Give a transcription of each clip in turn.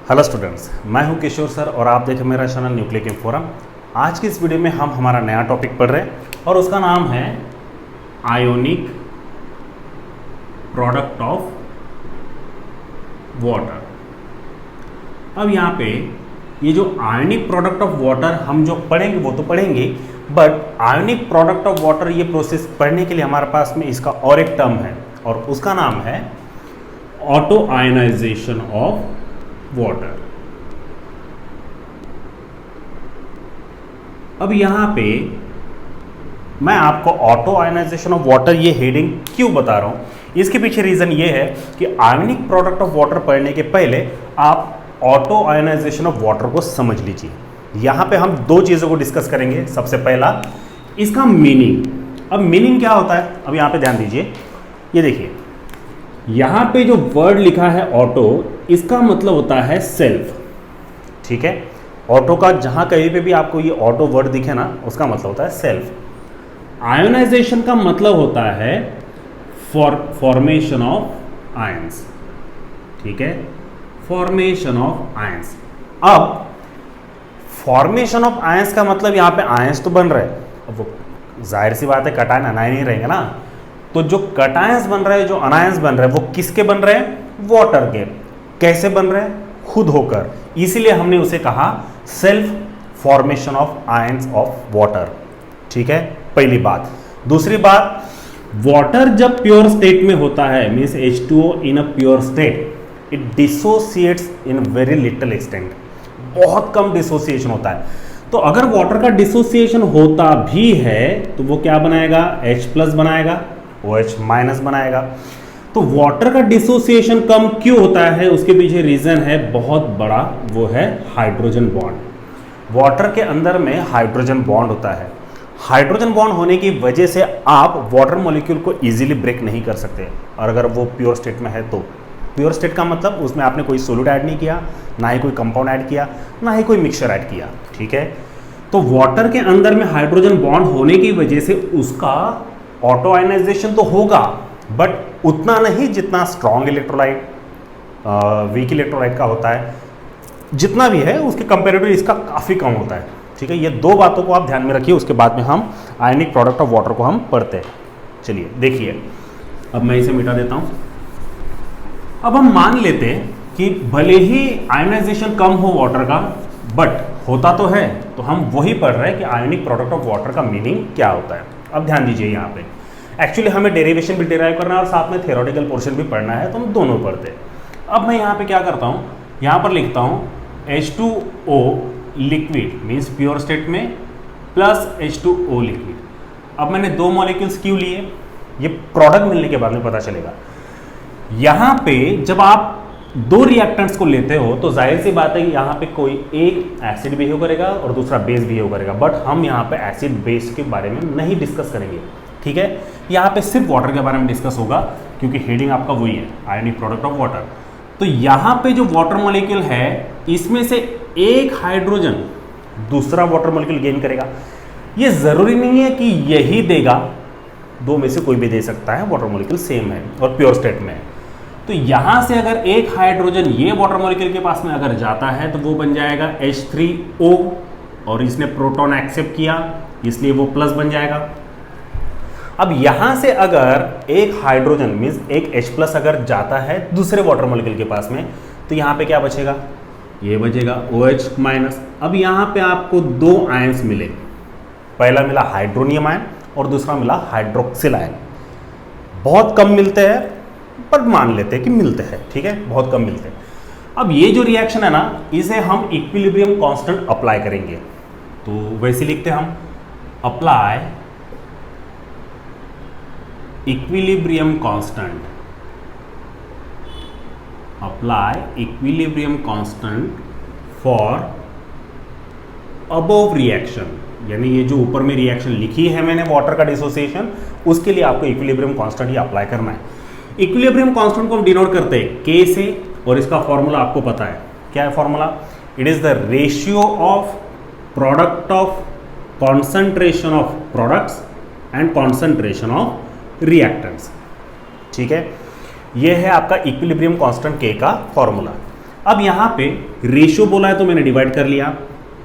Hello students, मैं हूं किशोर sir और आप देखें मेरा चैनल न्यूक्लिक फोरम। आज की इस वीडियो में हम हमारा नया टॉपिक पढ़ रहे हैं और उसका नाम है आयोनिक प्रोडक्ट ऑफ वाटर। अब यहाँ पे ये जो आयोनिक प्रोडक्ट ऑफ वाटर हम जो पढ़ेंगे वो तो पढ़ेंगे, but ionic product of water ये प्रोसेस पढ़ने के लिए हमारे पास में इसका और एक टर्म है और उसका नाम है ऑटो आयनाइजेशन ऑफ वाटर। अब यहां पे मैं आपको ऑटो आयनाइजेशन ऑफ वाटर ये हेडिंग क्यों बता रहा हूं, इसके पीछे रीजन ये है कि आयोनिक प्रोडक्ट ऑफ वाटर पढ़ने के पहले आप ऑटो आयनाइजेशन ऑफ वाटर को समझ लीजिए। यहां पे हम दो चीजों को डिस्कस करेंगे। सबसे पहला इसका मीनिंग। अब मीनिंग क्या होता है, अब यहां पे ध्यान दीजिए, ये देखिए यहां पे जो वर्ड लिखा है ऑटो, इसका मतलब होता है सेल्फ। ठीक है, ऑटो का जहां कहीं पे भी आपको ये ऑटो वर्ड दिखे ना, उसका मतलब होता है सेल्फ। आयोनाइजेशन का मतलब होता है फॉर्मेशन ऑफ आयंस। ठीक है, फॉर्मेशन ऑफ आयंस। अब फॉर्मेशन ऑफ आयंस का मतलब यहां पे आयंस तो बन रहे हैं, अब वो जाहिर सी बात है कटायन अनायन नहीं रहेंगे ना, तो जो कटायंस बन रहे हैं, जो अनायंस बन रहे हैं, वो किसके बन रहे हैं? वाटर के। कैसे बन रहे हैं? खुद होकर। इसीलिए हमने उसे कहा self formation of ions of water. ठीक है, पहली बात। दूसरी बात, वाटर जब प्योर स्टेट में होता है, means H2O in a pure state, it dissociates in very little extent. बहुत कम डिसोसिएशन होता है। तो अगर वाटर का डिसोसिएशन होता भी है तो वो क्या बनाएगा? H+ बनाएगा, OH- बनाएगा। तो वाटर का डिसोसिएशन कम क्यों होता है, उसके पीछे रीजन है बहुत बड़ा, वो है हाइड्रोजन बॉन्ड। वाटर के अंदर में हाइड्रोजन बॉन्ड होता है। हाइड्रोजन बॉन्ड होने की वजह से आप वाटर मॉलिक्यूल को इजीली ब्रेक नहीं कर सकते, और अगर वो प्योर स्टेट में है तो। प्योर स्टेट का मतलब उसमें आपने कोई सोल्यूट ऐड नहीं किया, ना ही कोई कंपाउंड ऐड किया, ना ही कोई मिक्सचर ऐड किया। ठीक है, तो वाटर के अंदर में हाइड्रोजन बॉन्ड होने की वजह से उसका ऑटो आयनाइजेशन तो होगा, बट उतना नहीं जितना स्ट्रॉन्ग इलेक्ट्रोलाइट, वीक इलेक्ट्रोलाइट का होता है। जितना भी है उसके कंपेरेटिव इसका काफ़ी कम होता है। ठीक है, ये दो बातों को आप ध्यान में रखिए, उसके बाद में हम आयनिक प्रोडक्ट ऑफ वाटर को हम पढ़ते हैं। चलिए देखिए, अब मैं इसे मिटा देता हूं। अब हम मान लेते हैं कि भले ही आयनाइजेशन कम हो वाटर का, बट होता तो है, तो हम वही पढ़ रहे हैं कि आयनिक प्रोडक्ट ऑफ वाटर का मीनिंग क्या होता है। अब ध्यान दीजिए, यहाँ पे एक्चुअली हमें डेरिवेशन भी डिराइव करना है और साथ में थ्योरेटिकल पोर्शन भी पढ़ना है, तो हम दोनों पढ़ते हैं। अब मैं यहाँ पे क्या करता हूँ, यहाँ पर लिखता हूँ H2O liquid means pure state में प्लस H2O लिक्विड। अब मैंने दो मॉलिक्यूल्स क्यों लिए, ये प्रोडक्ट मिलने के बाद में पता चलेगा। यहाँ पे जब आप दो रिएक्टेंट्स को लेते हो तो जाहिर सी बात है कि यहाँ पे कोई एक एसिड बिहेव करेगा और दूसरा बेस बिहेव करेगा, बट हम यहाँ पे एसिड बेस के बारे में नहीं डिस्कस करेंगे। ठीक है, यहाँ पे सिर्फ वाटर के बारे में डिस्कस होगा, क्योंकि हेडिंग आपका वही है, आयनिक प्रोडक्ट ऑफ वाटर। तो यहाँ पे जो वाटर मॉलिक्यूल है, इसमें से एक हाइड्रोजन दूसरा वाटर मॉलिक्यूल गेन करेगा। ये जरूरी नहीं है कि यही देगा, दो में से कोई भी दे सकता है, वाटर मॉलिक्यूल सेम है और प्योर स्टेट में है। तो यहां से अगर एक हाइड्रोजन ये वाटर मॉलिक्यूल के पास में अगर जाता है तो वो बन जाएगा H3O, और इसने प्रोटॉन एक्सेप्ट किया इसलिए वो प्लस बन जाएगा। अब यहां से अगर एक हाइड्रोजन मीन्स एक H+ अगर जाता है दूसरे वाटर मॉलिक्यूल के पास में, तो यहां पे क्या बचेगा? ये बचेगा OH-। अब यहां पे आपको दो आयंस मिले, पहला मिला हाइड्रोनियम आयन और दूसरा मिला हाइड्रोक्सिल आयन। बहुत कम मिलते हैं, पर मान लेते हैं कि मिलते हैं। ठीक है, बहुत कम मिलते हैं। अब ये जो रिएक्शन है ना, इसे हम इक्विलिब्रियम कांस्टेंट अप्लाई करेंगे। तो वैसे लिखते हैं हम apply equilibrium constant, apply equilibrium constant for above reaction, यानी ये जो ऊपर में रिएक्शन लिखी है मैंने वाटर का डिसोसिएशन, उसके लिए आपको इक्विलिब्रियम कांस्टेंट ही अप्लाई करना है। इक्विलिब्रियम कांस्टेंट को हम डिनोट करते हैं K से, और इसका फॉर्मूला आपको पता है। क्या है formula? It is the ratio of product of concentration of products and concentration of reactants. ठीक है, ये है आपका इक्विलिब्रियम कांस्टेंट K का फॉर्मूला। अब यहाँ पे रेशियो बोला है तो मैंने डिवाइड कर लिया,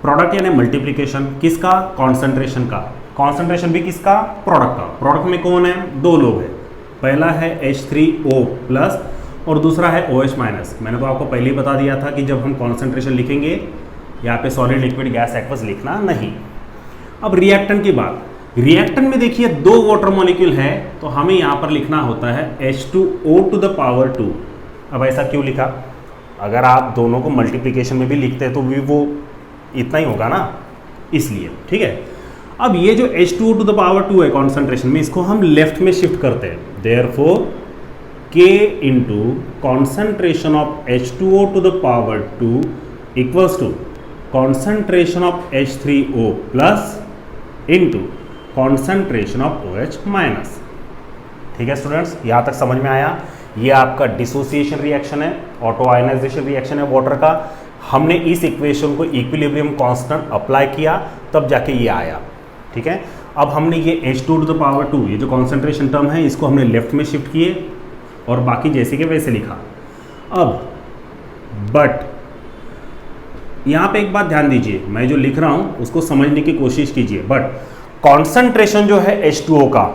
प्रोडक्ट यानी मल्टीप्लीकेशन किसका, कॉन्सेंट्रेशन का, कॉन्सेंट्रेशन भी किसका, प्रोडक्ट का। प्रोडक्ट में कौन है, दो लोग हैं, पहला है H3O प्लस और दूसरा है OH माइनस। मैंने तो आपको पहले ही बता दिया था कि जब हम कॉन्सेंट्रेशन लिखेंगे यहाँ पे सॉलिड लिक्विड गैस एक्वस लिखना नहीं। अब रिएक्टेंट की बात, रिएक्टेंट में देखिए दो वाटर मॉलिक्यूल है तो हमें यहाँ पर लिखना होता है H2O टू द पावर 2। अब ऐसा क्यों लिखा, अगर आप दोनों को मल्टीप्लिकेशन में भी लिखते हैं तो भी वो इतना ही होगा ना, इसलिए। ठीक है, अब ये जो H2O टू द पावर 2 है कॉन्सेंट्रेशन में, इसको हम लेफ्ट में शिफ्ट करते हैं। Therefore K into concentration of H2O to the power 2 equals to concentration of H3O plus into concentration of OH minus. ठीक है स्टूडेंट्स, यहाँ तक समझ में आया। ये आपका डिसोसिएशन रिएक्शन है, ऑटो आयनाइजेशन रिएक्शन है वाटर का। हमने इस इक्वेशन को इक्विलिब्रियम कांस्टेंट अप्लाई किया तब जाके ये आया। ठीक है, अब हमने ये H2 टू द पावर 2 ये जो कॉन्सेंट्रेशन टर्म है इसको हमने लेफ्ट में शिफ्ट किए और बाकी जैसे के वैसे लिखा। अब बट यहाँ पे एक बात ध्यान दीजिए, मैं जो लिख रहा हूँ उसको समझने की कोशिश कीजिए। बट कॉन्सेंट्रेशन जो है H2O का,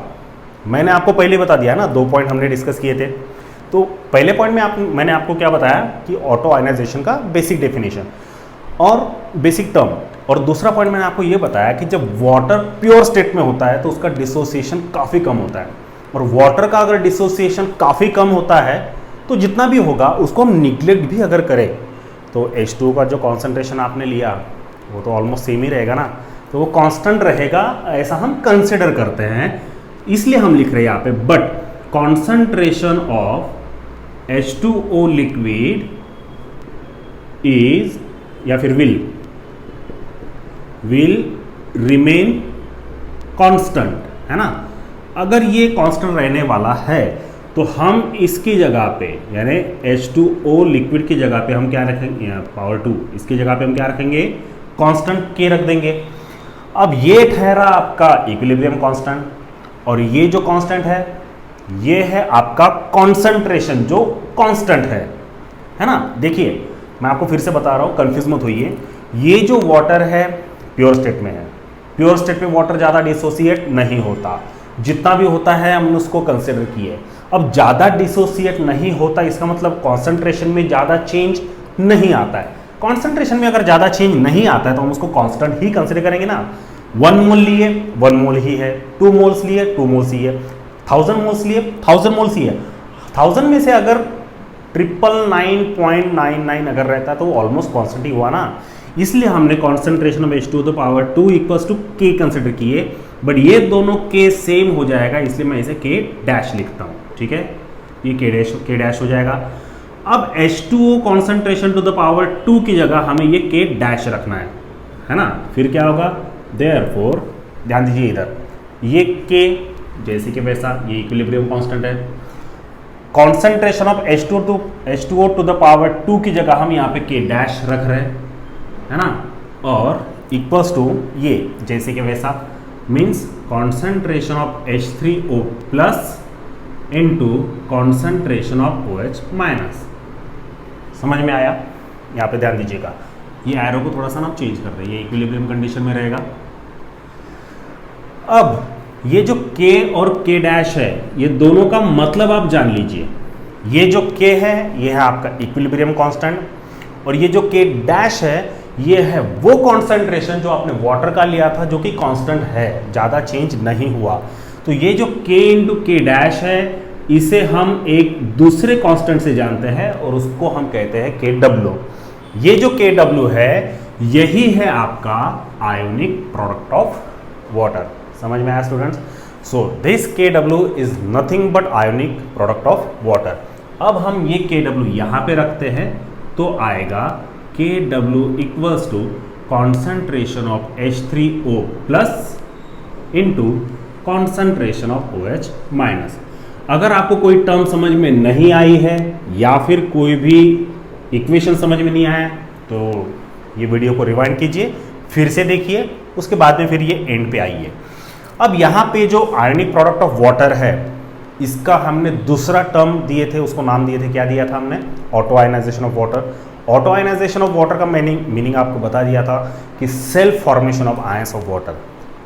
मैंने आपको पहले बता दिया ना, 2 पॉइंट हमने डिस्कस किए थे। तो पहले पॉइंट में मैंने आपको क्या बताया कि ऑटो आयनाइजेशन का बेसिक डेफिनेशन और बेसिक टर्म, और दूसरा पॉइंट मैंने आपको ये बताया कि जब वाटर प्योर स्टेट में होता है तो उसका डिसोसिएशन काफ़ी कम होता है, और वाटर का अगर डिसोसिएशन काफ़ी कम होता है तो जितना भी होगा उसको हम निग्लेक्ट भी अगर करें तो H2O का जो कॉन्सेंट्रेशन आपने लिया वो तो ऑलमोस्ट सेम ही रहेगा ना, तो वो कांस्टेंट रहेगा, ऐसा हम कंसिडर करते हैं। इसलिए हम लिख रहे हैं यहाँ पे but concentration of H2O liquid is या फिर विल रिमेन कांस्टेंट, है ना। अगर ये कांस्टेंट रहने वाला है तो हम इसकी जगह पे यानी H2O लिक्विड की जगह पे हम क्या रखेंगे, पावर 2, इसकी जगह पे हम क्या रखेंगे, कांस्टेंट K रख देंगे। अब ये ठहरा आपका इक्विलिब्रियम कांस्टेंट, और ये जो कांस्टेंट है ये है आपका कॉन्सेंट्रेशन जो कांस्टेंट है ना। देखिए मैं आपको फिर से बता रहा हूँ, कंफ्यूज मत होइए। ये जो वाटर है प्योर स्टेट में है, प्योर स्टेट में वाटर ज़्यादा डिसोसिएट नहीं होता, जितना भी होता है हमने उसको कंसिडर किए। अब ज़्यादा डिसोसिएट नहीं होता इसका मतलब कॉन्सेंट्रेशन में ज़्यादा चेंज नहीं आता है। कॉन्सेंट्रेशन में अगर ज़्यादा चेंज नहीं आता है तो हम उसको कांस्टेंट ही कंसिडर करेंगे ना। 1 मोल लिए 1 मोल ही है, 2 मोल्स लिए 2 मोल्स ही है, 1000 मोल्स लिए 1000 मोल्स ही है। 1000 में से अगर 999.99 अगर रहता है तो वो ऑलमोस्ट कॉन्स्टेंट ही हुआ ना। इसलिए हमने concentration of H2 to the power 2 equals to K consider किए, बट ये दोनों K सेम हो जाएगा इसलिए मैं इसे K डैश लिखता हूँ। ठीक है, ये K डैश हो जाएगा। अब H2O concentration to the power 2 की जगह हमें ये K डैश रखना है ना। फिर क्या होगा, देयरफॉर ध्यान दीजिए इधर, ये K जैसे कि वैसा, ये इक्विलिब्रियम कांस्टेंट है। Concentration of H2O to the power 2 की जगह हम यहाँ पे K डैश रख रहे हैं, है ना, और इक्वल्स टू ये जैसे कि वैसा, means concentration of H3O plus into concentration of OH minus. समझ में आया? यहाँ पे ध्यान दीजिएगा, ये एरो को थोड़ा सा ना चेंज कर रहे हैं, ये इक्विलिब्रियम कंडीशन में रहेगा। अब ये जो K और K डैश है ये दोनों का मतलब आप जान लीजिए। ये जो K है ये है आपका इक्विलिब्रियम कांस्टेंट, और ये जो K डैश है ये है वो कॉन्सेंट्रेशन जो आपने वाटर का लिया था जो कि कांस्टेंट है, ज़्यादा चेंज नहीं हुआ। तो ये जो K इंटू K डैश है इसे हम एक दूसरे कांस्टेंट से जानते हैं और उसको हम कहते हैं KW। ये जो KW है यही है आपका आयोनिक प्रोडक्ट ऑफ वाटर। समझ में आया students? So this KW is nothing but ionic product of water. अब हम ये KW यहाँ पे रखते हैं तो आएगा KW equals to concentration of H3O plus into concentration of OH minus. अगर आपको कोई टर्म समझ में नहीं आई है या फिर कोई भी इक्वेशन समझ में नहीं आया तो ये वीडियो को रिवाइंड कीजिए, फिर से देखिए, उसके बाद में फिर ये एंड पे आइए। अब यहाँ पे जो आयनिक प्रोडक्ट ऑफ वाटर है इसका हमने दूसरा टर्म दिए थे, उसको नाम दिए थे, क्या दिया था हमने? Auto ionization of water. Auto ionization of water का मीनिंग आपको बता दिया था कि self formation of ions of water.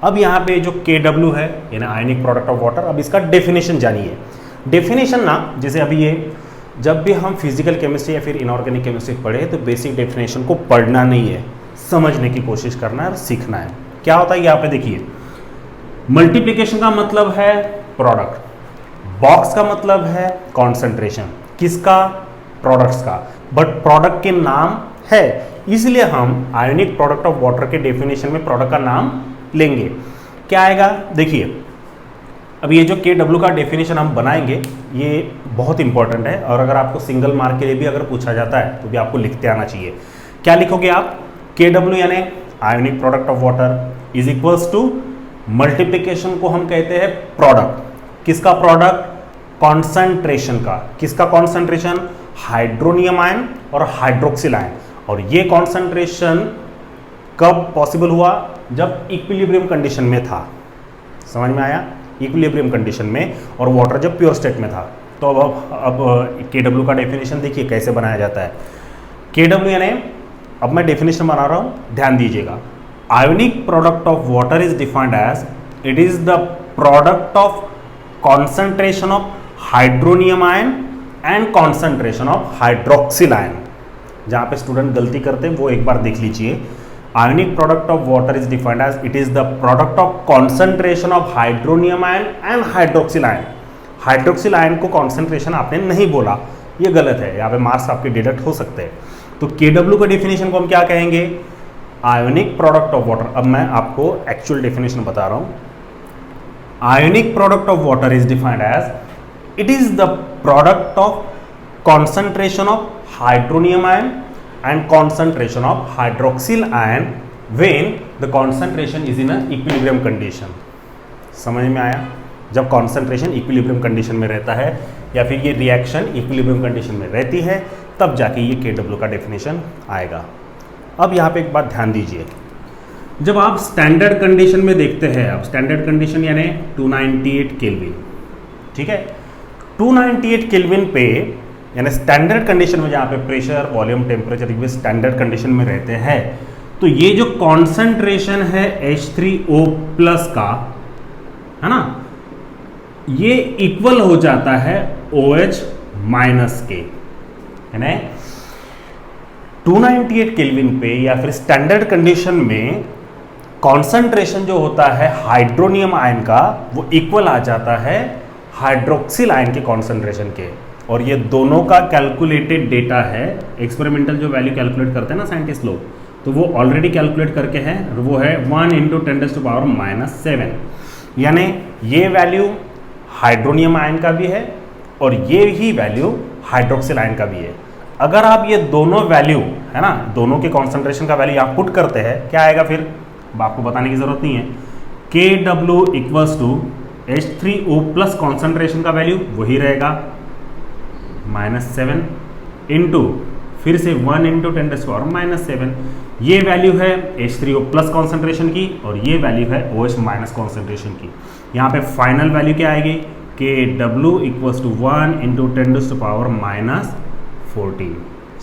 अब यहाँ पे जो KW है यानी आयनिक प्रोडक्ट ऑफ वाटर, अब इसका डेफिनेशन जानिए। डेफिनेशन ना, जैसे अभी ये जब भी हम फिजिकल केमिस्ट्री या फिर इनऑर्गेनिक केमिस्ट्री पढ़े तो बेसिक डेफिनेशन को पढ़ना नहीं है, समझने की कोशिश करना है और सीखना है। क्या होता है यहाँ पे देखिए, मल्टीप्लिकेशन का मतलब है प्रोडक्ट, बॉक्स का मतलब है कॉन्सेंट्रेशन, किसका, प्रोडक्ट्स का, बट प्रोडक्ट के नाम है, इसलिए हम आयनिक प्रोडक्ट ऑफ वाटर के डेफिनेशन में प्रोडक्ट का नाम लेंगे। क्या आएगा देखिए, अब ये जो KW का डेफिनेशन हम बनाएंगे ये बहुत इंपॉर्टेंट है, और अगर आपको सिंगल मार्क के लिए भी अगर पूछा जाता है तो भी आपको लिखते आना चाहिए। क्या लिखोगे आप, KW यानी ionic product of water is equals to, multiplication को हम कहते हैं प्रोडक्ट, किसका प्रोडक्ट, कॉन्सेंट्रेशन का, किसका कॉन्सेंट्रेशन, हाइड्रोनियम आयन और हाइड्रोक्सिल आयन। और ये कॉन्सेंट्रेशन कब पॉसिबल हुआ, जब इक्विलिब्रियम कंडीशन में था, समझ में आया, इक्विलिब्रियम कंडीशन में, और वाटर जब प्योर स्टेट में था। तो अब KW का डेफिनेशन देखिए कैसे बनाया जाता है। KW यानी, अब मैं डेफिनेशन बना रहा हूँ, ध्यान दीजिएगा। Ionic product of water is defined as, it is the product of concentration of hydronium ion and concentration of hydroxyl ion. जहाँ पे स्टूडेंट गलती करते हैं वो एक बार देख लीजिए। Ionic product of water is defined as it is the product of concentration of hydronium ion and hydroxyl ion. Hydroxyl ion को कॉन्सेंट्रेशन आपने नहीं बोला, ये गलत है, यहाँ पे मार्क्स आपके डिडक्ट हो सकते हैं। तो KW का डेफिनेशन को हम क्या कहेंगे, आयोनिक प्रोडक्ट ऑफ वाटर। अब मैं आपको एक्चुअल डेफिनेशन बता रहा हूँ। Ionic product of water is defined as, it is the product of concentration of hydronium ion and concentration of hydroxyl ion when the concentration is in a equilibrium condition। समझ में आया, जब concentration equilibrium condition में रहता है या फिर ये रिएक्शन equilibrium condition में रहती है, तब जाके ये KW का डेफिनेशन आएगा। अब यहाँ पे एक बात ध्यान दीजिए, जब आप स्टैंडर्ड कंडीशन में देखते हैं, अब स्टैंडर्ड कंडीशन यानी 298 केल्विन, ठीक है, 298 केल्विन पे यानी स्टैंडर्ड कंडीशन में, जहाँ पे प्रेशर, वॉल्यूम, टेम्परेचर भी स्टैंडर्ड कंडीशन में रहते हैं, तो ये जो कॉन्सेंट्रेशन है H3O प्लस का, है ना, ये इक्वल हो जाता है OH माइनस के, है ना। 298 केल्विन पे या फिर स्टैंडर्ड कंडीशन में कॉन्सेंट्रेशन जो होता है हाइड्रोनियम आयन का, वो इक्वल आ जाता है हाइड्रोक्सिल आयन के कॉन्सेंट्रेशन के। और ये दोनों का कैलकुलेटेड डेटा है, एक्सपेरिमेंटल जो वैल्यू कैलकुलेट करते हैं ना साइंटिस्ट लोग, तो वो ऑलरेडी कैलकुलेट करके है, वो है 1 × 10⁻⁻⁷। यानी ये वैल्यू हाइड्रोनियम आयन का भी है और ये ही वैल्यू हाइड्रोक्सिल आयन का भी है। अगर आप ये दोनों वैल्यू, है ना, दोनों के कॉन्सेंट्रेशन का वैल्यू यहाँ पुट करते हैं, क्या आएगा फिर, आपको बताने की जरूरत नहीं है। KW = H3O प्लस कॉन्सेंट्रेशन का वैल्यू वही रहेगा -7 इंटू फिर से 1 × 10⁻⁷। ये वैल्यू है H3O प्लस कॉन्सेंट्रेशन की और ये वैल्यू है OH माइनस कॉन्सेंट्रेशन की। यहाँ पे फाइनल वैल्यू क्या आएगी, KW = 1 × 10⁻⁻14।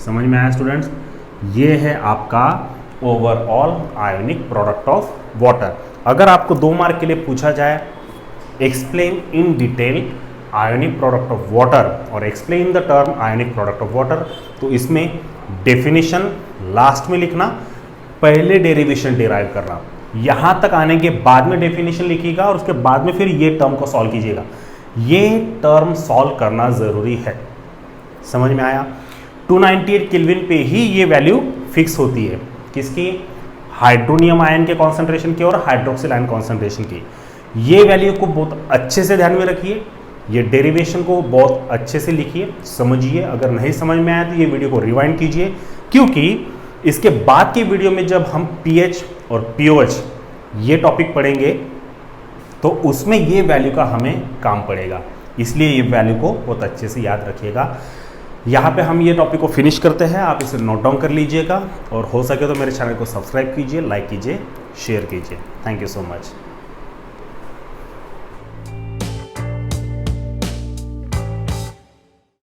समझ में आया स्टूडेंट्स, ये है आपका overall ionic product of water. अगर आपको 2 मार्क के लिए पूछा जाए explain in detail ionic product of water और explain the term ionic product of water, तो इसमें डेफिनेशन लास्ट में लिखना, पहले डेरिवेशन डिराइव करना, यहाँ तक आने के बाद में डेफिनेशन लिखिएगा और उसके बाद में फिर ये टर्म को सॉल्व कीजिएगा। ये टर्म सॉल्व करना ज़रूरी है, समझ में आया। 298 केल्विन पे ही ये वैल्यू फिक्स होती है, किसकी, हाइड्रोनियम आयन के कॉन्सेंट्रेशन की और हाइड्रोक्सिल आयन कॉन्सेंट्रेशन की। ये वैल्यू को बहुत अच्छे से ध्यान में रखिए, ये डेरिवेशन को बहुत अच्छे से लिखिए, समझिए। अगर नहीं समझ में आया तो ये वीडियो को रिवाइंड कीजिए, क्योंकि इसके बाद की वीडियो में जब हम pH और pOH ये टॉपिक पढ़ेंगे तो उसमें ये वैल्यू का हमें काम पड़ेगा, इसलिए ये वैल्यू को बहुत अच्छे से याद रखिएगा। यहाँ पे हम ये टॉपिक को फिनिश करते हैं, आप इसे नोट डाउन कर लीजिएगा और हो सके तो मेरे चैनल को सब्सक्राइब कीजिए, लाइक कीजिए, शेयर कीजिए। Thank you so much.